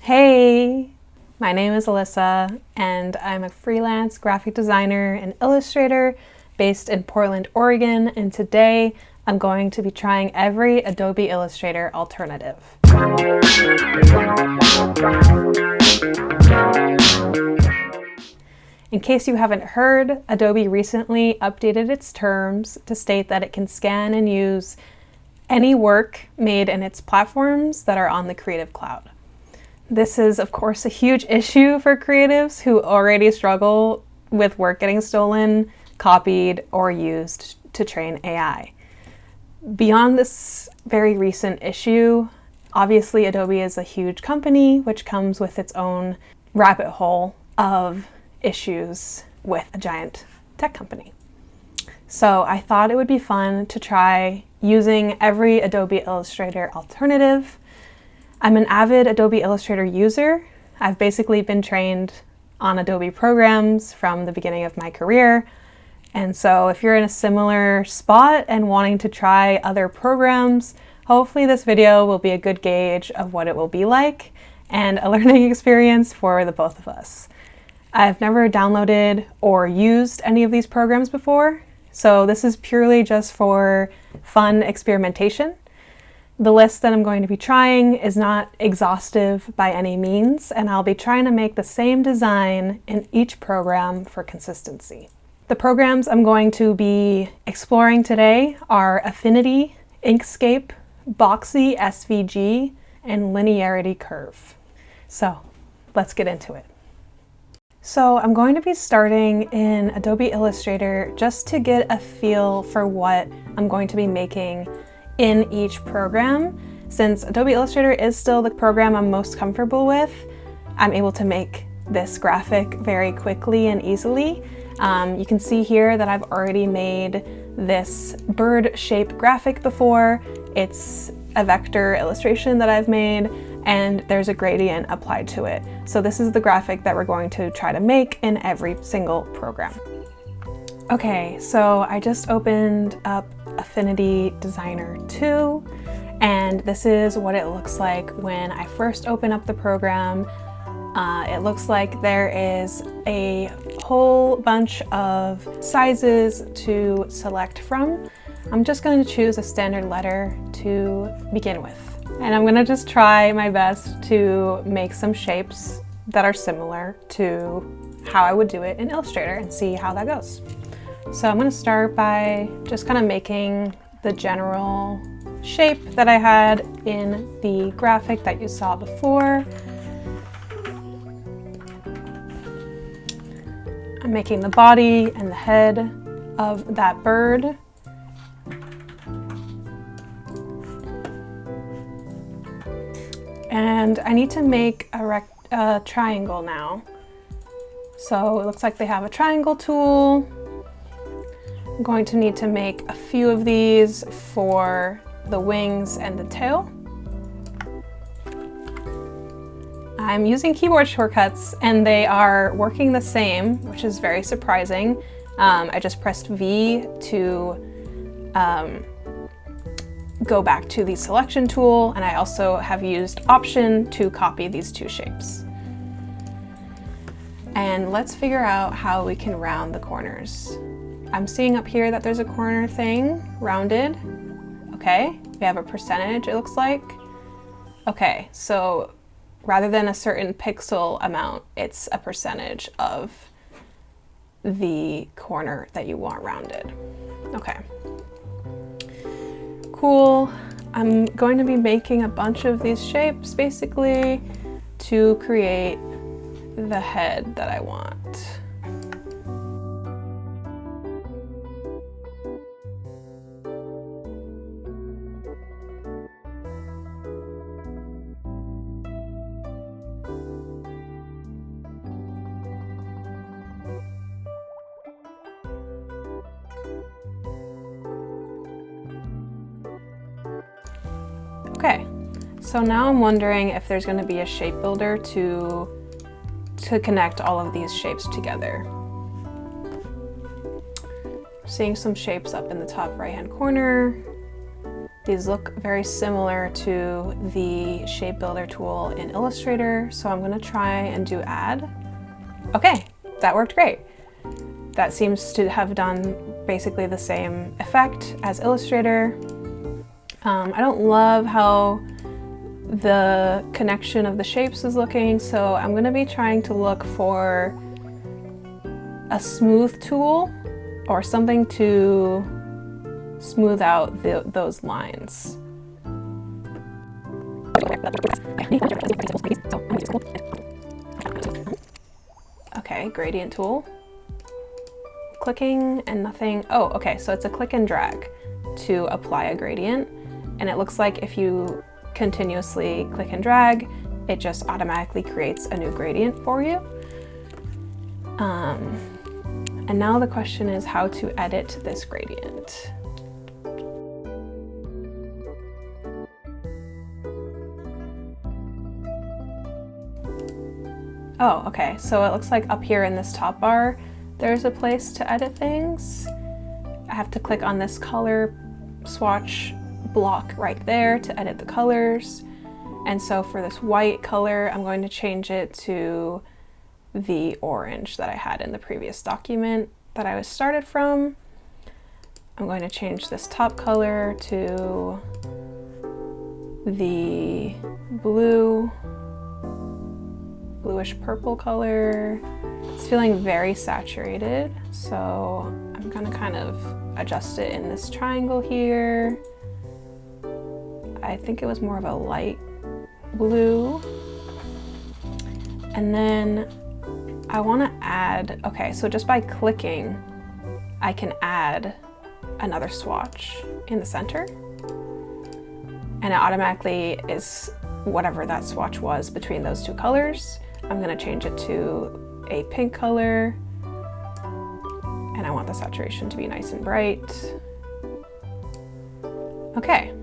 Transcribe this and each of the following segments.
Hey, my name is Alyssa and I'm a freelance graphic designer and illustrator based in Portland, Oregon, and today I'm going to be trying every Adobe Illustrator alternative. In case you haven't heard, Adobe recently updated its terms to state that it can scan and use any work made in its platforms that are on the Creative Cloud. This is, of course, a huge issue for creatives who already struggle with work getting stolen, copied, or used to train AI. Beyond this very recent issue, obviously Adobe is a huge company which comes with its own rabbit hole of issues with a giant tech company. So I thought it would be fun to try using every Adobe Illustrator alternative. I'm an avid Adobe Illustrator user. I've basically been trained on Adobe programs from the beginning of my career. And so if you're in a similar spot and wanting to try other programs, hopefully this video will be a good gauge of what it will be like and a learning experience for the both of us. I've never downloaded or used any of these programs before, so this is purely just for fun experimentation. The list that I'm going to be trying is not exhaustive by any means, and I'll be trying to make the same design in each program for consistency. The programs I'm going to be exploring today are Affinity, Inkscape, Boxy SVG, and Linearity Curve. So let's get into it. So I'm going to be starting in Adobe Illustrator just to get a feel for what I'm going to be making in each program. Since Adobe Illustrator is still the program I'm most comfortable with, I'm able to make this graphic very quickly and easily. You can see here that I've already made this bird shape graphic before. It's a vector illustration that I've made, and there's a gradient applied to it. So this is the graphic that we're going to try to make in every single program. Okay, so I just opened up Affinity Designer 2, and this is what it looks like when I first open up the program. It looks like there is a whole bunch of sizes to select from. I'm just going to choose a standard letter to begin with. And I'm going to just try my best to make some shapes that are similar to how I would do it in Illustrator and see how that goes. So I'm going to start by just kind of making the general shape that I had in the graphic that you saw before. I'm making the body and the head of that bird. And I need to make a triangle now. So it looks like they have a triangle tool. I'm going to need to make a few of these for the wings and the tail. I'm using keyboard shortcuts and they are working the same, which is very surprising. I just pressed V to go back to the selection tool, and I also have used Option to copy these two shapes. And let's figure out how we can round the corners. I'm seeing up here that there's a corner thing, rounded. Okay, we have a percentage, it looks like. Okay, so rather than a certain pixel amount, it's a percentage of the corner that you want rounded. Okay. Cool. I'm going to be making a bunch of these shapes basically to create the head that I want. Okay, so now I'm wondering if there's going to be a shape builder to connect all of these shapes together. Seeing some shapes up in the top right hand corner. These look very similar to the shape builder tool in Illustrator, so I'm gonna try and do add. Okay, that worked great. That seems to have done basically the same effect as Illustrator. I don't love how the connection of the shapes is looking, so I'm gonna be trying to look for a smooth tool or something to smooth out those lines. Okay, gradient tool. Clicking and nothing. Oh, okay, so it's a click and drag to apply a gradient. And it looks like if you continuously click and drag, it just automatically creates a new gradient for you. And now the question is how to edit this gradient. Oh, okay, so it looks like up here in this top bar, there's a place to edit things. I have to click on this color swatch block right there to edit the colors. And so for this white color, I'm going to change it to the orange that I had in the previous document that I was started from. I'm going to change this top color to the bluish purple color. It's feeling very saturated, so I'm gonna kind of adjust it in this triangle here. I think it was more of a light blue. And then I wanna add, okay, so just by clicking, I can add another swatch in the center. And it automatically is whatever that swatch was between those two colors. I'm gonna change it to a pink color. And I want the saturation to be nice and bright. Okay.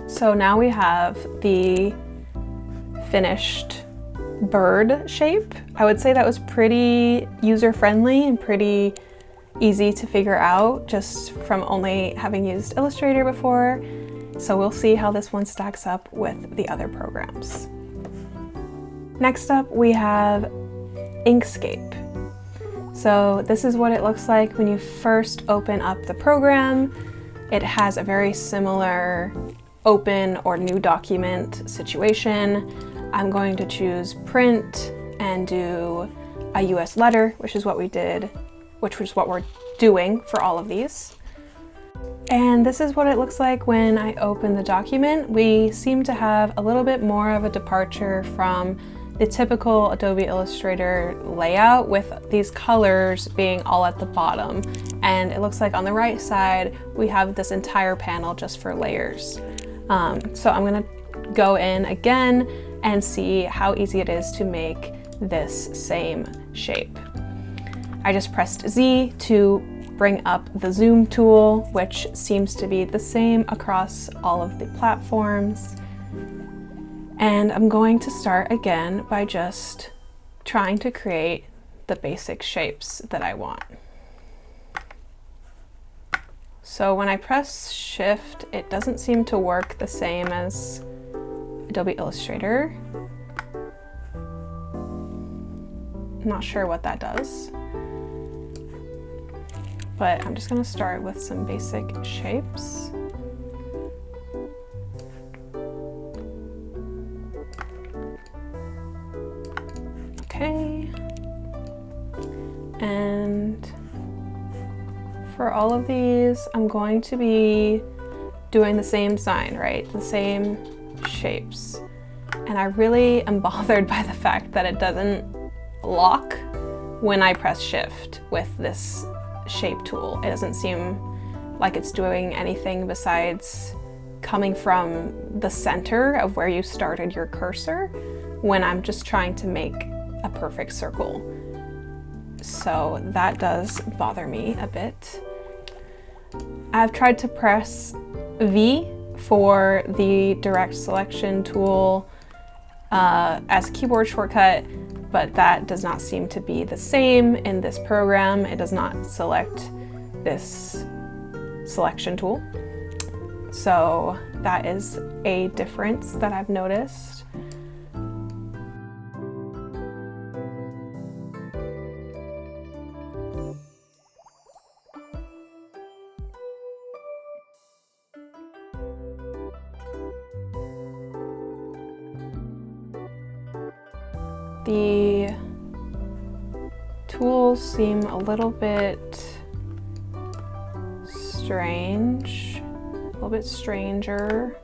So now we have the finished bird shape. I would say that was pretty user-friendly and pretty easy to figure out just from only having used Illustrator before. So we'll see how this one stacks up with the other programs. Next up, we have Inkscape. So this is what it looks like when you first open up the program. It has a very similar open or new document situation. I'm going to choose print and do a US letter, which is what we did, which was what we're doing for all of these. And this is what it looks like when I open the document. We seem to have a little bit more of a departure from the typical Adobe Illustrator layout with these colors being all at the bottom. And it looks like on the right side, we have this entire panel just for layers. So I'm gonna go in again and see how easy it is to make this same shape. I just pressed Z to bring up the zoom tool, which seems to be the same across all of the platforms. And I'm going to start again by just trying to create the basic shapes that I want. So when I press Shift, it doesn't seem to work the same as Adobe Illustrator. I'm not sure what that does. But I'm just gonna start with some basic shapes. Okay. And for all of these, I'm going to be doing the same sign, right? The same shapes. And I really am bothered by the fact that it doesn't lock when I press Shift with this shape tool. It doesn't seem like it's doing anything besides coming from the center of where you started your cursor when I'm just trying to make a perfect circle. So that does bother me a bit. I've tried to press V for the direct selection tool as a keyboard shortcut, but that does not seem to be the same in this program. It does not select this selection tool. So that is a difference that I've noticed. The tools seem a little bit strange, a little bit stranger.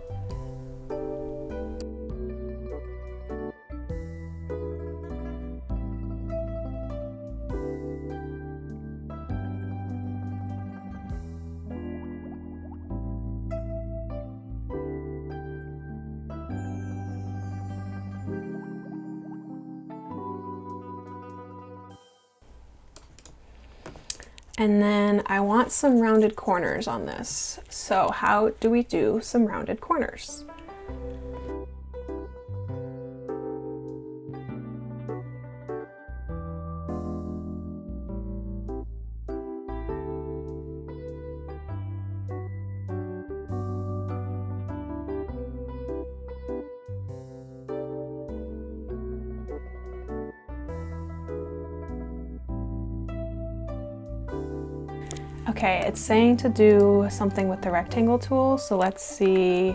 And then I want some rounded corners on this. So how do we do some rounded corners? Okay, it's saying to do something with the rectangle tool, so let's see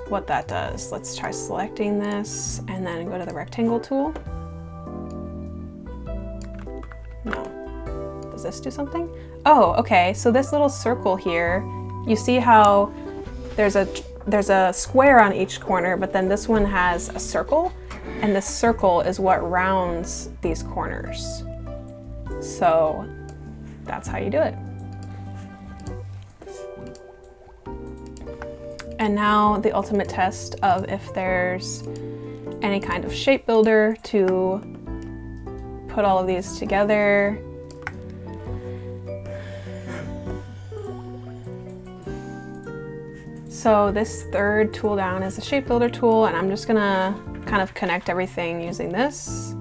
what that does. Let's try selecting this and then go to the rectangle tool. No. Does this do something? Oh, okay, so this little circle here, you see how there's a square on each corner, but then this one has a circle, and this circle is what rounds these corners. So that's how you do it. And now the ultimate test of if there's any kind of shape builder to put all of these together. So this third tool down is the shape builder tool, and I'm just gonna kind of connect everything using this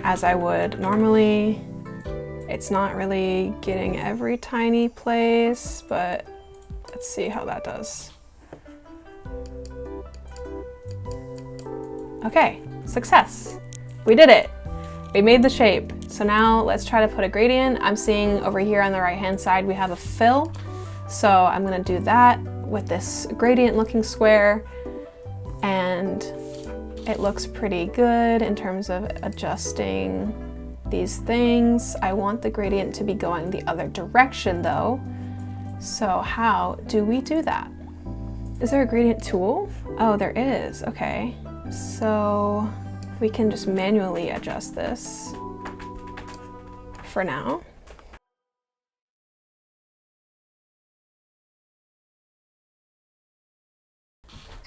as I would normally. It's not really getting every tiny place, but let's see how that does. Okay, success. We did it. We made the shape. So now let's try to put a gradient. I'm seeing over here on the right-hand side, we have a fill. So I'm gonna do that with this gradient looking square, and it looks pretty good in terms of adjusting these things. I want the gradient to be going the other direction though. So how do we do that? Is there a gradient tool? Oh, there is, okay. So we can just manually adjust this for now.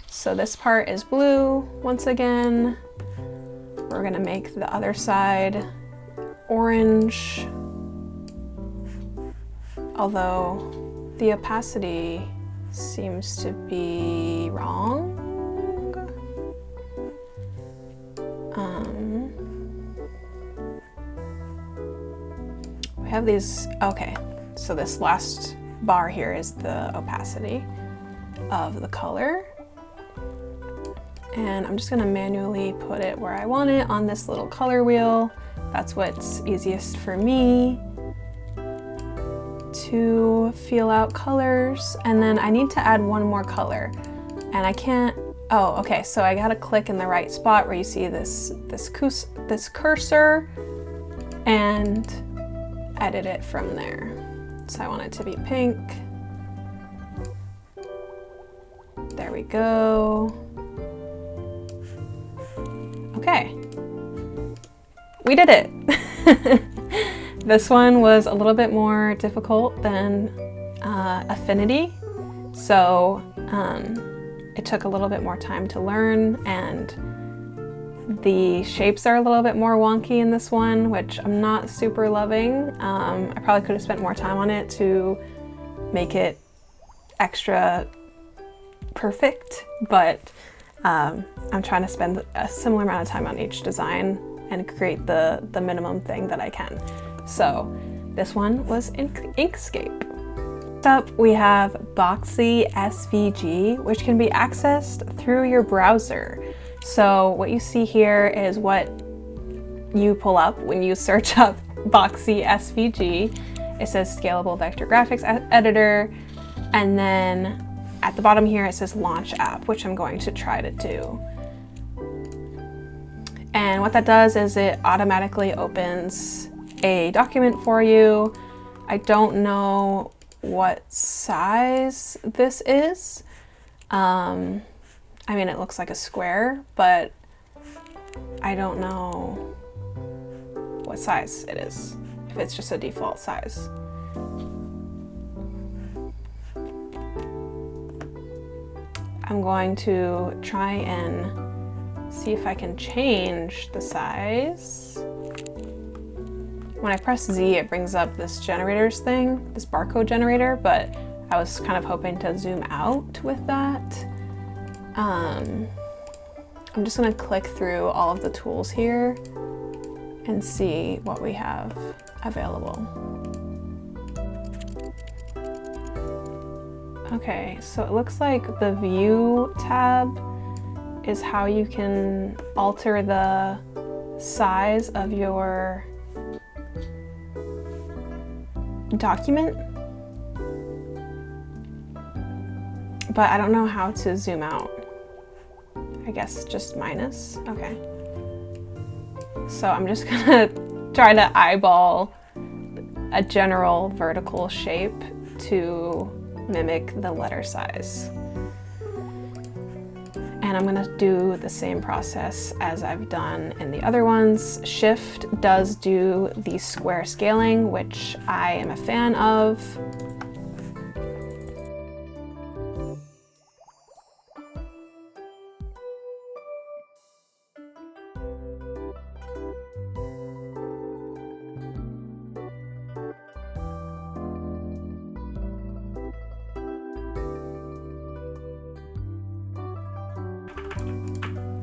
So this part is blue once again. We're gonna make the other side orange, although the opacity seems to be wrong. We have these, okay, so this last bar here is the opacity of the color. And I'm just gonna manually put it where I want it on this little color wheel. That's what's easiest for me to feel out colors. And then I need to add one more color, and I can't, oh, okay, so I gotta click in the right spot where you see this cursor and edit it from there. So I want it to be pink. There we go. Okay, we did it. This one was a little bit more difficult than Affinity, so it took a little bit more time to learn, and the shapes are a little bit more wonky in this one, which I'm not super loving. I probably could have spent more time on it to make it extra perfect, but I'm trying to spend a similar amount of time on each design and create the minimum thing that I can. So this one was Inkscape. Next up, we have Boxy SVG, which can be accessed through your browser. So what you see here is what you pull up when you search up Boxy SVG. It says Scalable Vector Graphics Editor, and then at the bottom here it says Launch App, which I'm going to try to do. And what that does is it automatically opens a document for you. I don't know what size this is. I mean, it looks like a square, but I don't know what size it is, if it's just a default size. I'm going to try and see if I can change the size. When I press Z, it brings up this generators thing, this barcode generator, but I was kind of hoping to zoom out with that. I'm just gonna click through all of the tools here and see what we have available. Okay, so it looks like the View tab is how you can alter the size of your document, but I don't know how to zoom out. I guess just minus. Okay. So I'm just gonna try to eyeball a general vertical shape to mimic the letter size. And I'm gonna do the same process as I've done in the other ones. Shift does do the square scaling, which I am a fan of.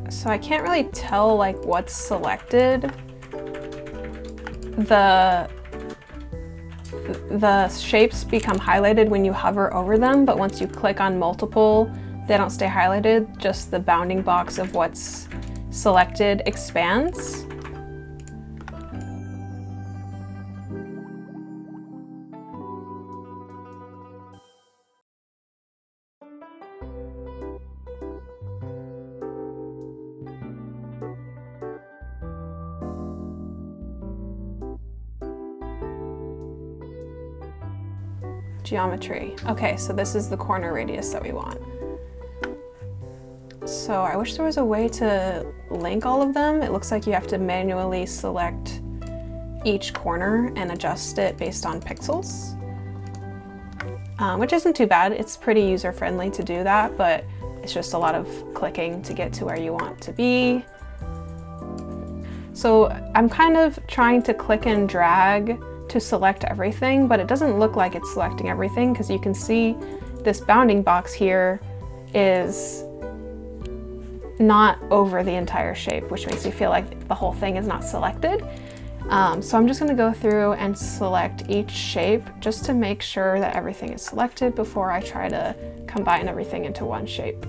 So I can't really tell like what's selected. The shapes become highlighted when you hover over them, but once you click on multiple, they don't stay highlighted, just the bounding box of what's selected expands. Geometry. Okay, so this is the corner radius that we want. So I wish there was a way to link all of them. It looks like you have to manually select each corner and adjust it based on pixels, which isn't too bad. It's pretty user-friendly to do that, but it's just a lot of clicking to get to where you want to be. So I'm kind of trying to click and drag to select everything, but it doesn't look like it's selecting everything because you can see this bounding box here is not over the entire shape, which makes me feel like the whole thing is not selected. So I'm just going to go through and select each shape just to make sure that everything is selected before I try to combine everything into one shape.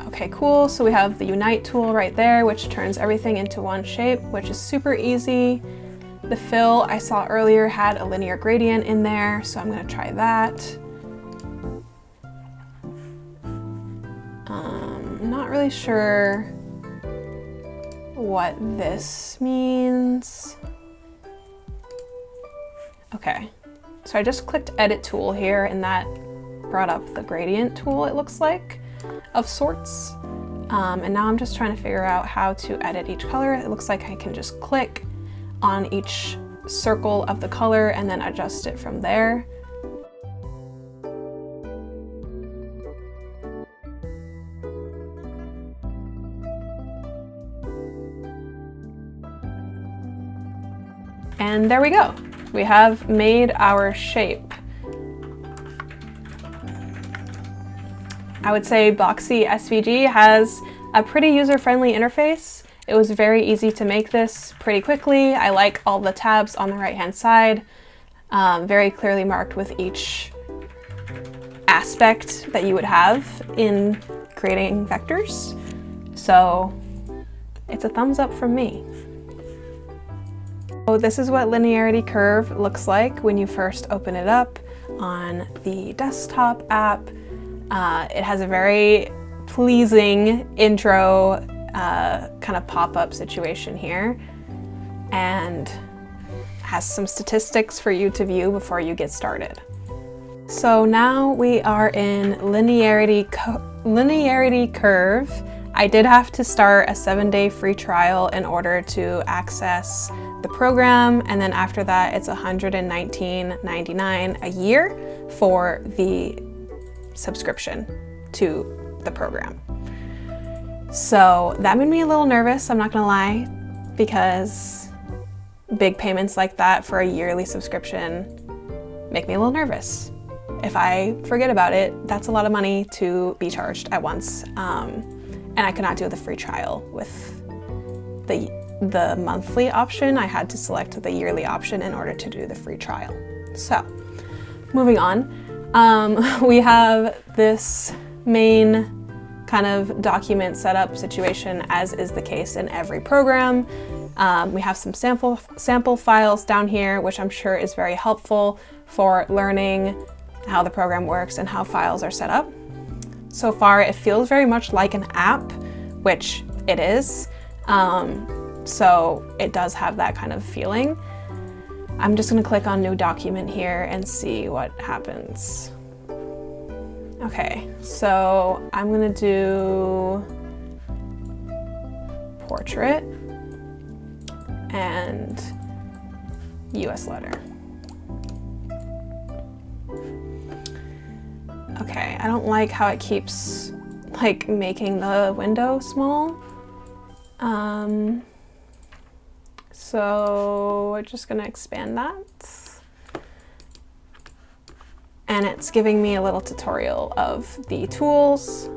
Okay, cool. So we have the Unite tool right there, which turns everything into one shape, which is super easy. The fill I saw earlier had a linear gradient in there, so I'm going to try that. I'm not really sure what this means. Okay, so I just clicked Edit Tool here, and that brought up the gradient tool, it looks like, of sorts. And now I'm just trying to figure out how to edit each color. It looks like I can just click on each circle of the color and then adjust it from there. And there we go. We have made our shape. I would say Boxy SVG has a pretty user-friendly interface. It was very easy to make this pretty quickly. I like all the tabs on the right-hand side, very clearly marked with each aspect that you would have in creating vectors. So it's a thumbs up from me. So this is what linearity curve looks like when you first open it up on the desktop app. It has a very pleasing intro kind of pop-up situation here, and has some statistics for you to view before you get started. So now we are in linearity curve. I did have to start a 7-day free trial in order to access the program, and then after that it's $119.99 a year for the subscription to the program. So that made me a little nervous, I'm not gonna lie, because big payments like that for a yearly subscription make me a little nervous. If I forget about it, that's a lot of money to be charged at once. And I could not do the free trial with the monthly option. I had to select the yearly option in order to do the free trial. So, moving on, we have this main kind of document setup situation, as is the case in every program. We have some sample files down here, which I'm sure is very helpful for learning how the program works and how files are set up. So far, it feels very much like an app, which it is. So it does have that kind of feeling. I'm just gonna click on new document here and see what happens. Okay, so I'm gonna do portrait and US letter. Okay, I don't like how it keeps like making the window small. So we're just gonna expand that. And it's giving me a little tutorial of the tools.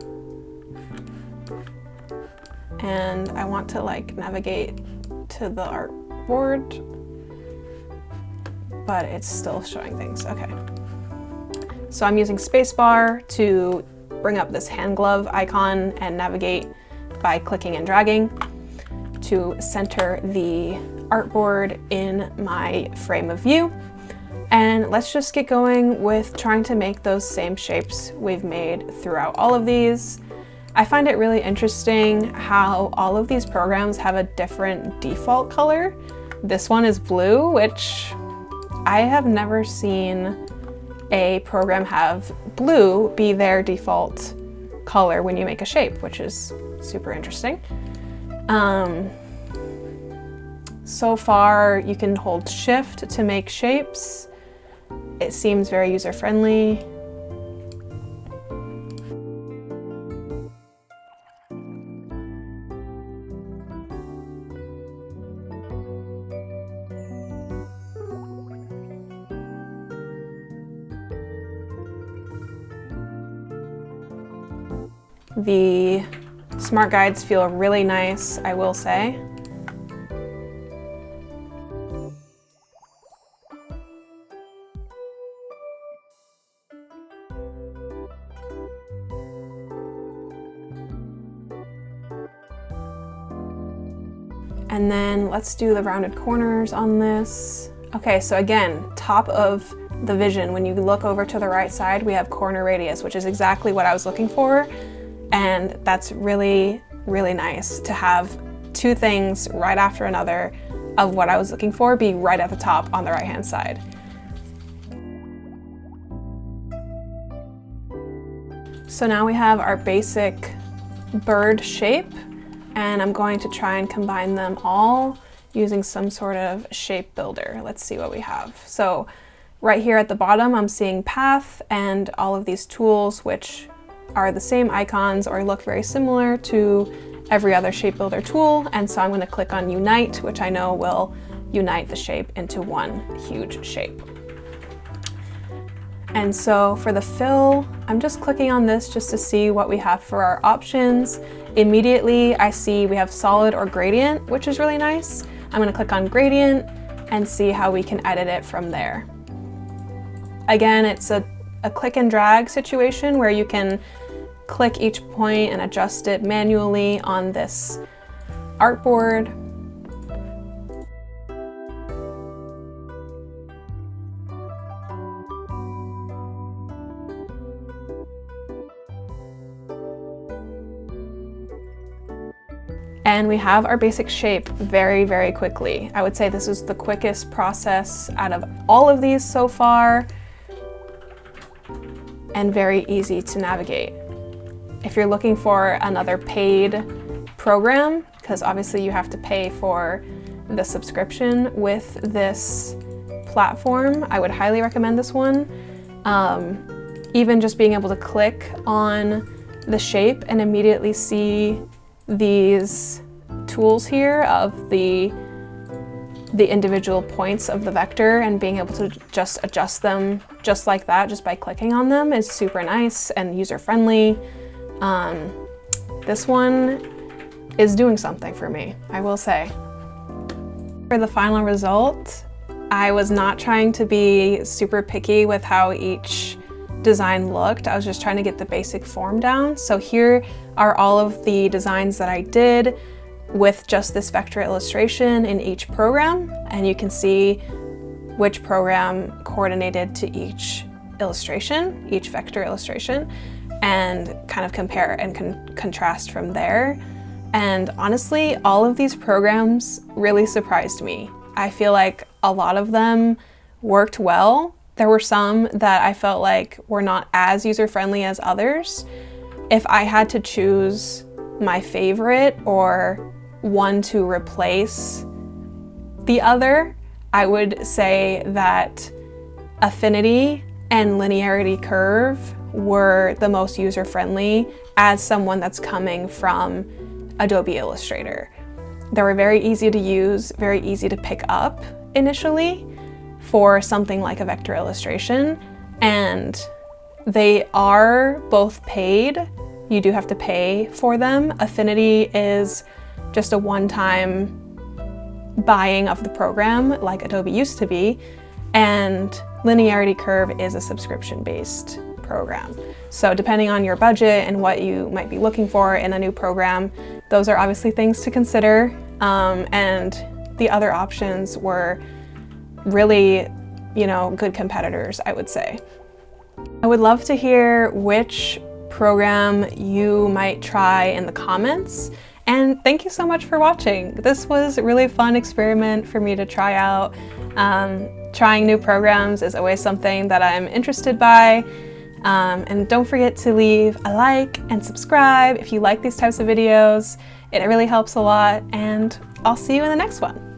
And I want to like navigate to the artboard, but it's still showing things. Okay. So I'm using spacebar to bring up this hand glove icon and navigate by clicking and dragging to center the artboard in my frame of view. And let's just get going with trying to make those same shapes we've made throughout all of these. I find it really interesting how all of these programs have a different default color. This one is blue, which I have never seen a program have blue be their default color when you make a shape, which is super interesting. So far, you can hold Shift to make shapes. It seems very user-friendly. The smart guides feel really nice, I will say. And then let's do the rounded corners on this. Okay, so again, top of the vision, when you look over to the right side, we have corner radius, which is exactly what I was looking for. And that's really, really nice to have two things right after another of what I was looking for be right at the top on the right-hand side. So now we have our basic bird shape, and I'm going to try and combine them all using some sort of shape builder. Let's see what we have. So right here at the bottom, I'm seeing path and all of these tools, which are the same icons or look very similar to every other shape builder tool. And so I'm going to click on Unite, which I know will unite the shape into one huge shape. And so for the fill, I'm just clicking on this just to see what we have for our options. Immediately I see we have solid or gradient, which is really nice. I'm gonna click on gradient and see how we can edit it from there. Again, it's a click and drag situation where you can click each point and adjust it manually on this artboard. And we have our basic shape very, very quickly. I would say this is the quickest process out of all of these so far, and very easy to navigate. If you're looking for another paid program, because obviously you have to pay for the subscription with this platform, I would highly recommend this one. Even just being able to click on the shape and immediately see these tools here of the individual points of the vector and being able to just adjust them just like that, just by clicking on them, is super nice and user-friendly. This one is doing something for me, I will say. For the final result, I was not trying to be super picky with how each design looked. I was just trying to get the basic form down. So here are all of the designs that I did with just this vector illustration in each program, and you can see which program coordinated to each illustration, each vector illustration, and kind of compare and contrast from there. And honestly, all of these programs really surprised me. I feel like a lot of them worked well. There were some that I felt like were not as user-friendly as others. If I had to choose my favorite or one to replace the other, I would say that Affinity and Linearity Curve were the most user-friendly as someone that's coming from Adobe Illustrator. They were very easy to use, very easy to pick up initially for something like a vector illustration, and they are both paid. You do have to pay for them. Affinity is just a one-time buying of the program like Adobe used to be, and Linearity Curve is a subscription-based program. So depending on your budget and what you might be looking for in a new program, those are obviously things to consider. And the other options were really, good competitors, I would say. I would love to hear which program you might try in the comments. And thank you so much for watching. This was a really fun experiment for me to try out. Trying new programs is always something that I'm interested by. And don't forget to leave a like and subscribe if you like these types of videos. It really helps a lot, and I'll see you in the next one.